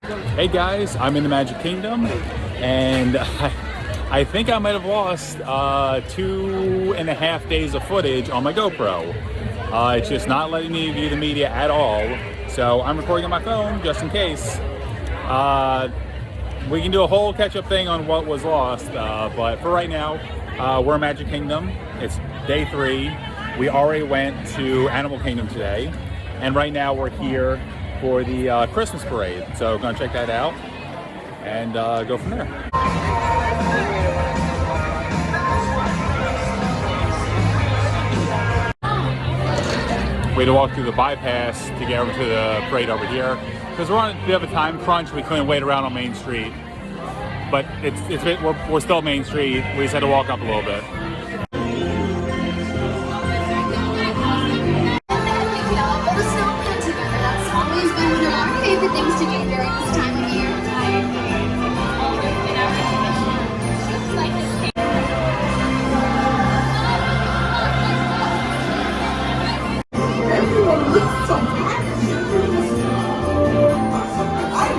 Hey guys, I'm in the Magic Kingdom, and I think I might have lost 2.5 days of footage on my GoPro. It's just not letting me view the media at all, so I'm recording on my phone just in case. We can do a whole catch-up thing on what was lost, but for right now, we're in Magic Kingdom. It's day 3. We already went to Animal Kingdom today, and right now we're here for the Christmas parade. So we're gonna check that out and go from there. We had to walk through the bypass to get over to the parade over here because we're on a bit of a time crunch. We couldn't wait around on Main Street, but we're still Main Street. We just had to walk up a little bit. Favorite things to do during this time of year. Everyone looks so happy.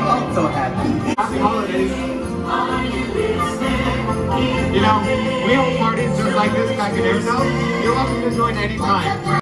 I'm so happy. Happy holidays. You know, we hold parties just like this back in Arizona. You're welcome to join anytime.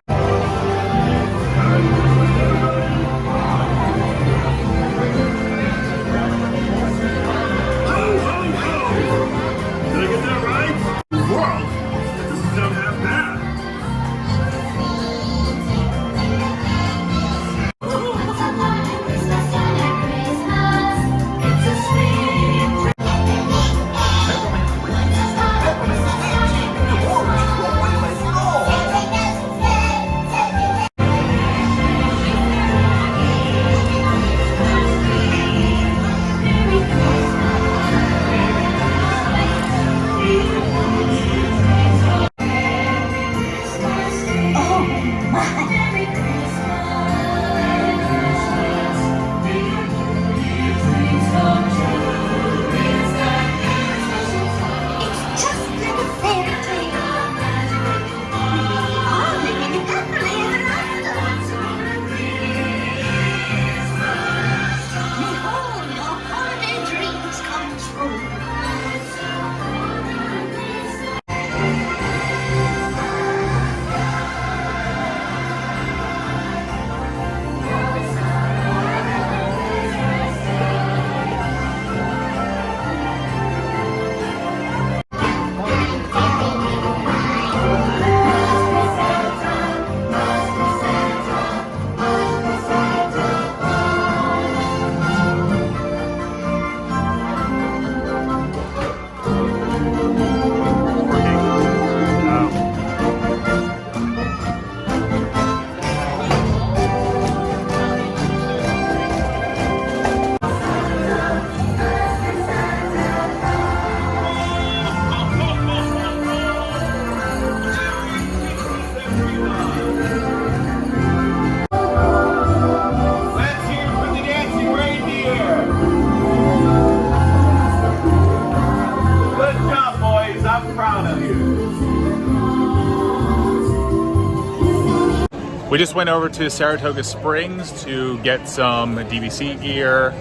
We just went over to Saratoga Springs to get some DVC gear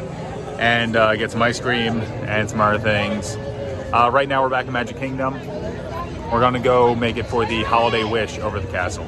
and get some ice cream and some other things. Right now we're back in Magic Kingdom. We're gonna go make it for the holiday wish over the castle.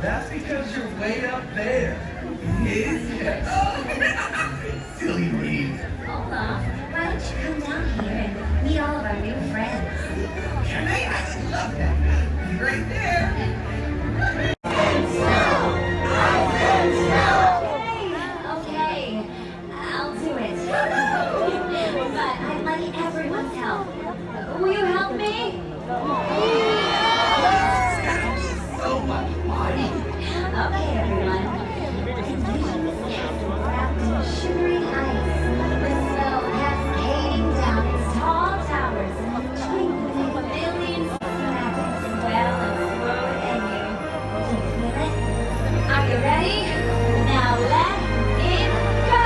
That's because you're way up there. Yes. Silly me. Hold on. Why don't you come down here and Right there. Okay, I'll do it. But I'd like everyone's help. Will you help me? So much fun. Okay, everyone. Wrapped in sugary ice, the snow cascading down its tall towers, twinkling millions of magic swell and swirl at you. Do you feel it? Are you ready? Now let it go!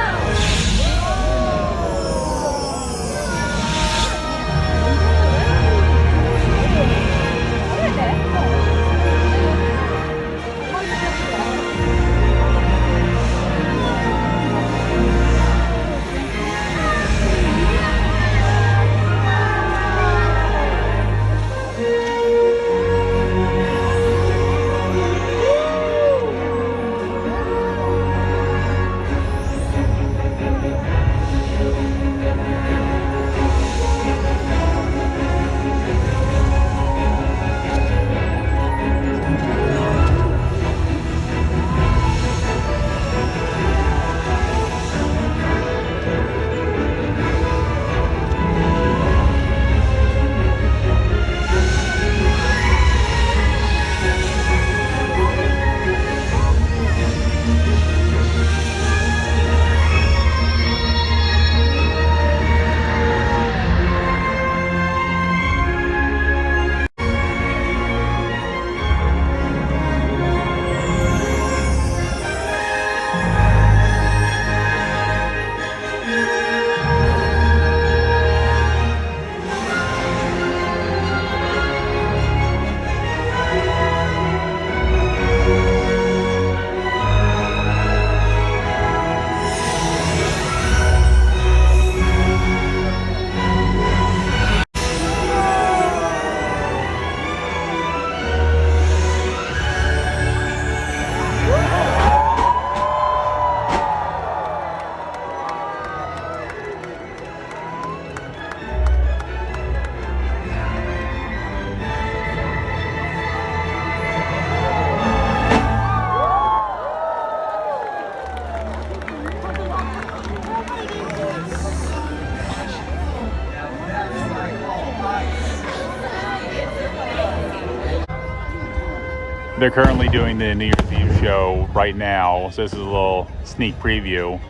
They're currently doing the New Year's Eve show right now, so this is a little sneak preview.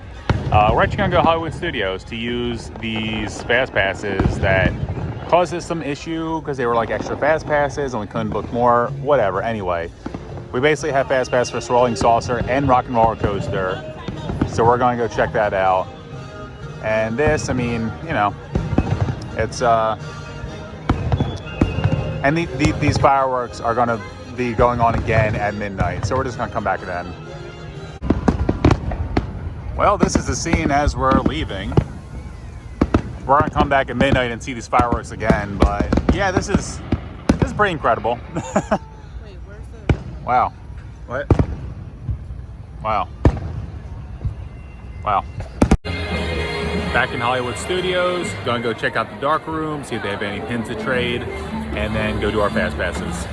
We're actually going to go to Hollywood Studios to use these fast passes that caused us some issue because they were like extra fast passes and we couldn't book more, whatever. Anyway, we basically have fast pass for Swirling Saucer and Rock and Roller Coaster, so we're going to go check that out. And this, I mean, you know, it's and these fireworks are going to be going on again at midnight, so we're just gonna come back then. Well, this is the scene as we're leaving. We're gonna come back at midnight and see these fireworks again, but yeah, this is pretty incredible. Wait, where's the... Wow. What? Wow. Wow. Back in Hollywood Studios, gonna go check out the dark room, see if they have any pins to trade, and then go do our fast passes.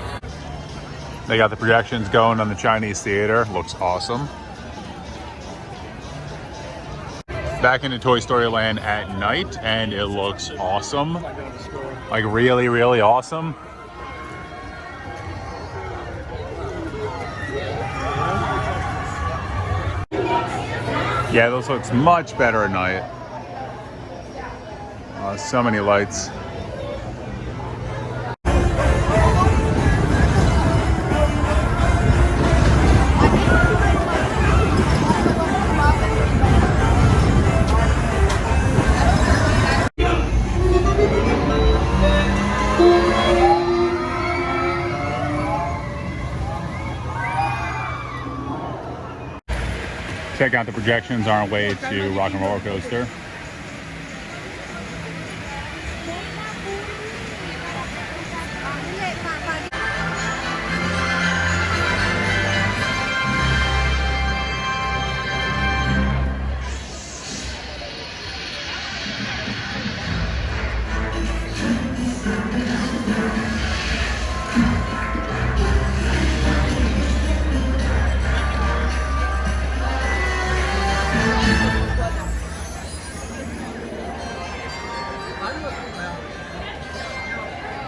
They got the projections going on the Chinese theater. Looks awesome. Back into Toy Story Land at night, and it looks awesome. Like really, really awesome. Yeah, this looks much better at night. So many lights. Check out the projections on our way to Rock and Roller Coaster.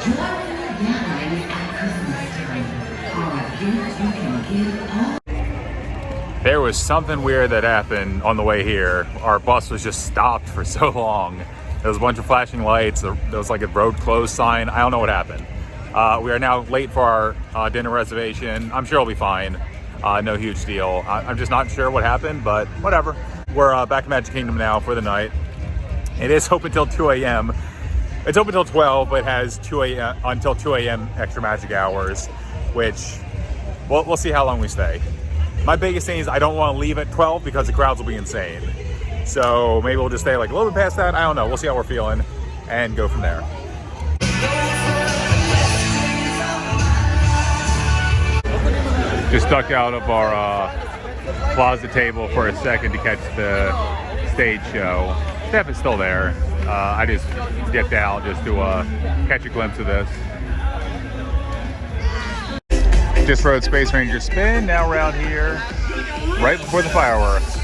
Join the gatherings at Christmas time. Are gifts you can give all. There was something weird that happened on the way here. Our bus was just stopped for so long. There was a bunch of flashing lights. There was like a road closed sign. I don't know what happened. We are now late for our dinner reservation. I'm sure it'll be fine. No huge deal. I'm just not sure what happened, but whatever. We're back in Magic Kingdom now for the night. It is open until 2 a.m. It's open until 12, but it has 2 a.m. until 2 a.m. extra magic hours, which we'll see how long we stay. My biggest thing is I don't want to leave at 12 because the crowds will be insane. So maybe we'll just stay like a little bit past that. I don't know. We'll see how we're feeling and go from there. Just ducked out of our plaza table for a second to catch the stage show. Steph is still there. I just dipped out just to catch a glimpse of this. Just rode Space Ranger Spin, now around here, right before the fireworks.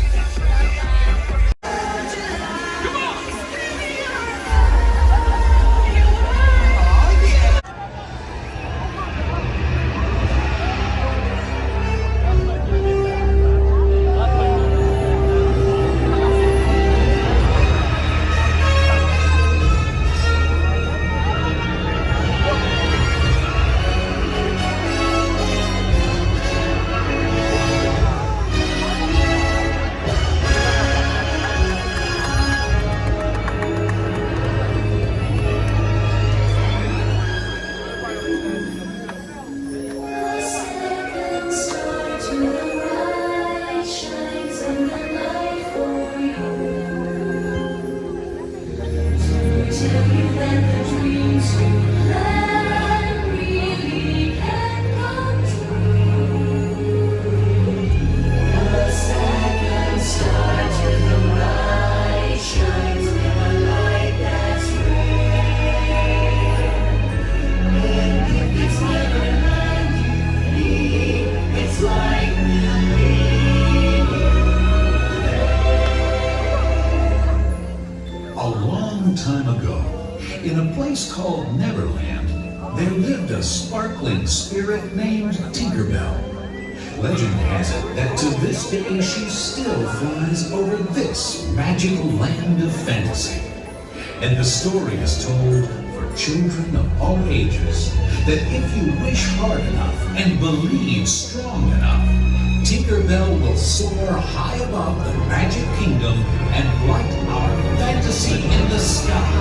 Called Neverland, there lived a sparkling spirit named Tinkerbell. Legend has it that to this day she still flies over this magical land of fantasy. And the story is told for children of all ages that if you wish hard enough and believe strong enough, Tinkerbell will soar high above the Magic Kingdom and light our fantasy in the sky.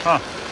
Huh.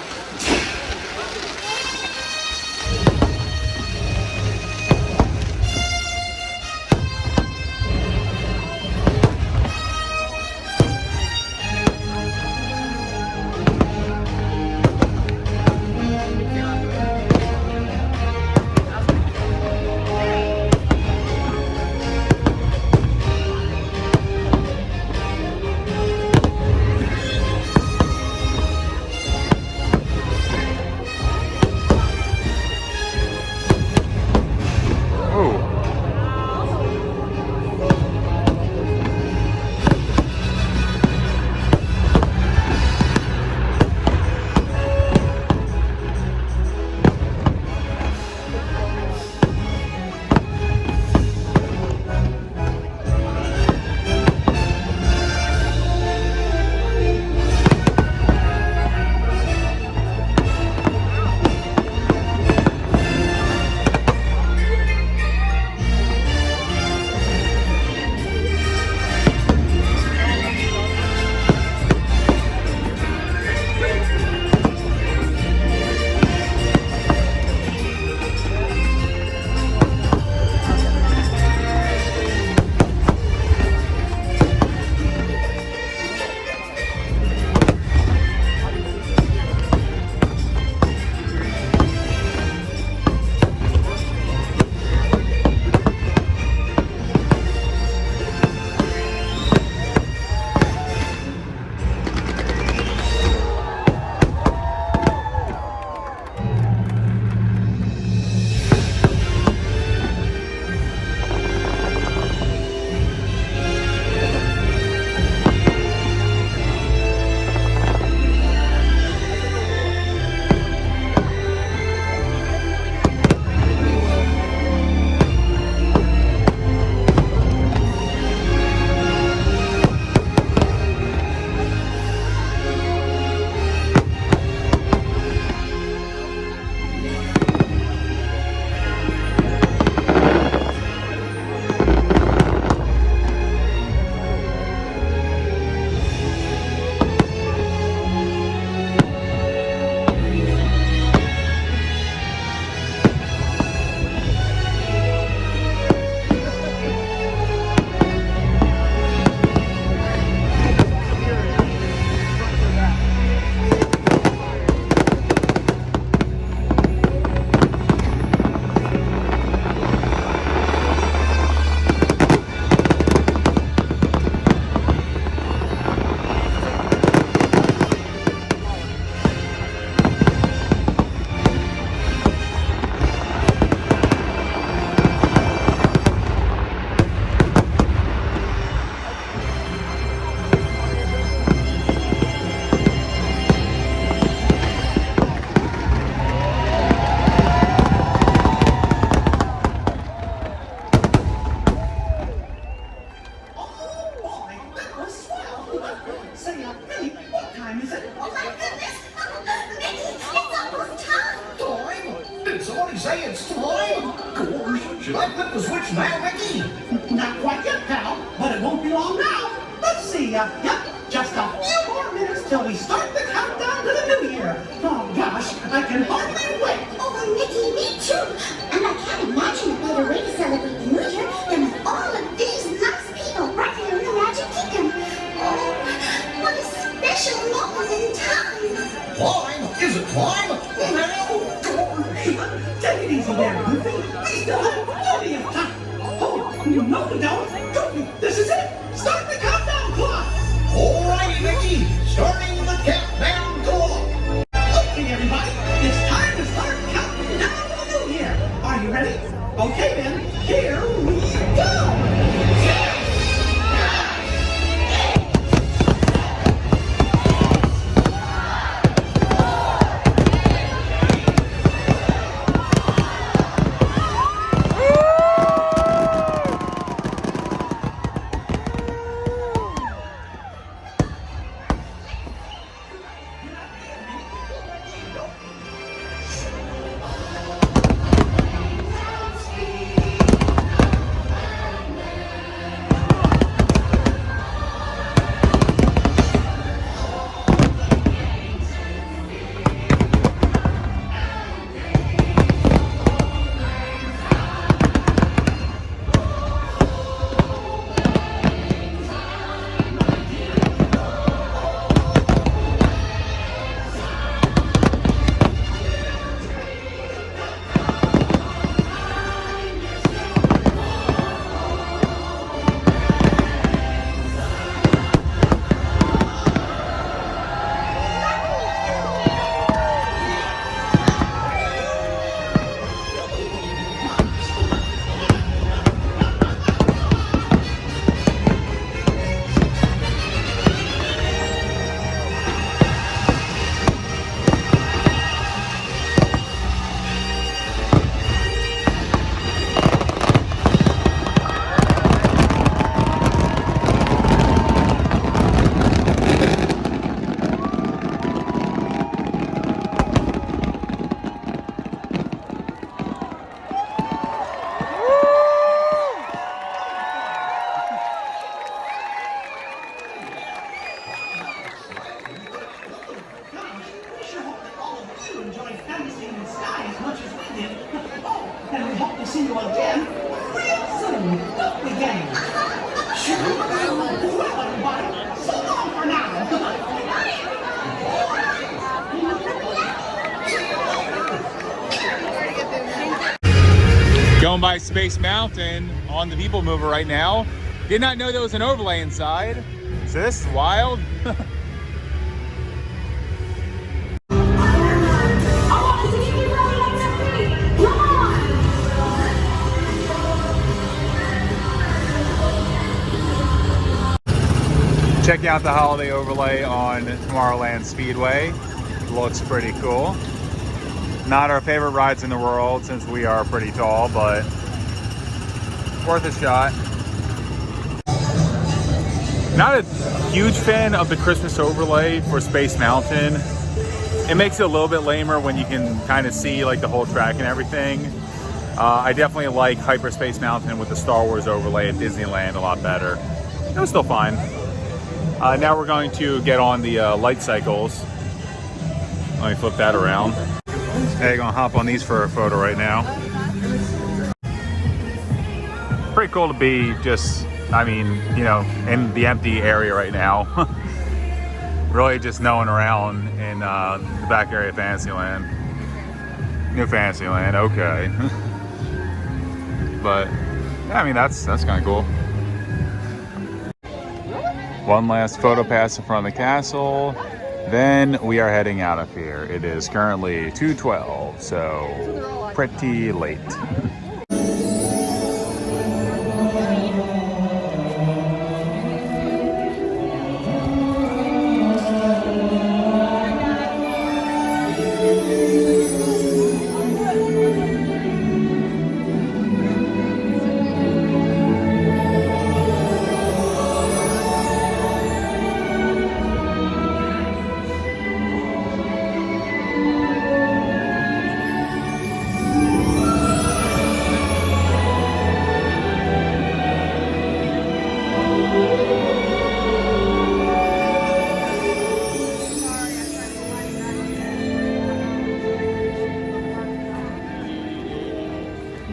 say it's time? Gosh, should I flip the switch now, Mickey? Not quite yet, pal, but it won't be long now. Let's see, yep, just a few more minutes till we start the countdown to the new year. Oh gosh, I can hardly wait. Oh, Mickey, me too. And I can't imagine a better way to celebrate the new year than with all of these nice people right here in the Magic Kingdom. Oh, what a special moment in time. Climb? Is it climb? Now, gosh. Take it easy there, Goofy. We still have plenty of time. Oh, no we don't. Goofy, this is it. Start the countdown clock. Alrighty, Mickey. Starting the countdown clock. Okay, everybody, it's time to start counting down to the new year. Are you ready? Okay, then, here we go. going by Space Mountain on the People Mover right now. Did not know there was an overlay inside. So this is wild. Check out the holiday overlay on Tomorrowland Speedway. Looks pretty cool. Not our favorite rides in the world since we are pretty tall, but worth a shot. Not a huge fan of the Christmas overlay for Space Mountain. It makes it a little bit lamer when you can kind of see like the whole track and everything. I definitely like Hyperspace Mountain with the Star Wars overlay at Disneyland a lot better. It was still fine. Now we're going to get on the light cycles. Let me flip that around. Hey, gonna hop on these for a photo right now. Pretty cool to be just, I mean, you know, in the empty area right now. Really just no one around in the back area of Fantasyland. New Fantasyland, okay. But yeah, I mean, that's kind of cool. One last photo pass in front of the castle. Then we are heading out of here. It is currently 2:12, so pretty late.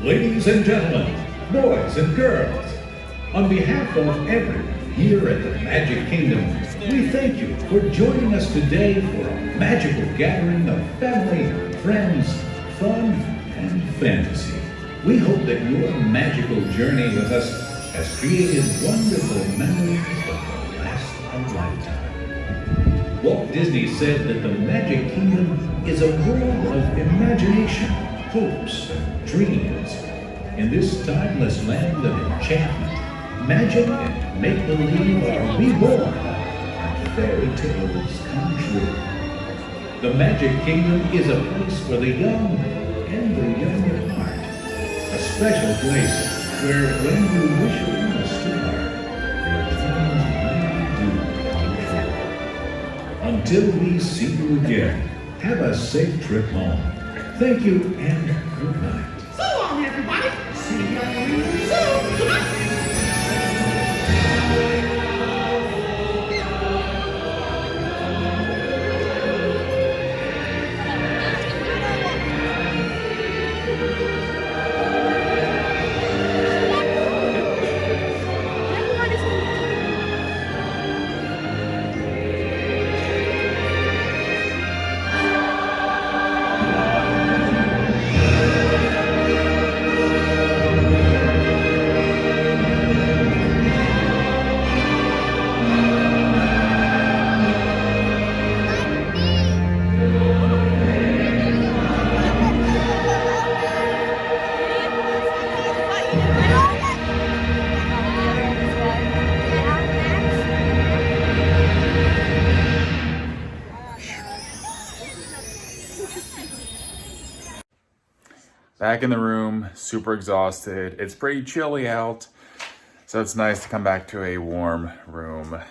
Ladies and gentlemen, boys and girls, on behalf of everyone here at the Magic Kingdom, we thank you for joining us today for a magical gathering of family, friends, fun, and fantasy. We hope that your magical journey with us has created wonderful memories that will last a lifetime. Walt Disney said that the Magic Kingdom is a world of imagination, hopes, and dreams. In this timeless land of enchantment, magic and make-believe are reborn, and fairy tales come true. The Magic Kingdom is a place for the young and the young at heart. A special place where when you wish upon a star, your dreams really do come true. Until we see you again, have a safe trip home. Thank you and good night. So long, everybody. See you soon. Back in the room, super exhausted. It's pretty chilly out, so it's nice to come back to a warm room.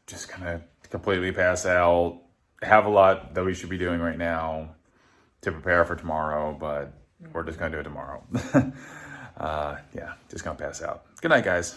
Just kind of completely pass out. Have a lot that we should be doing right now to prepare for tomorrow, but we're just gonna do it tomorrow. Yeah, just gonna pass out. Good night, guys.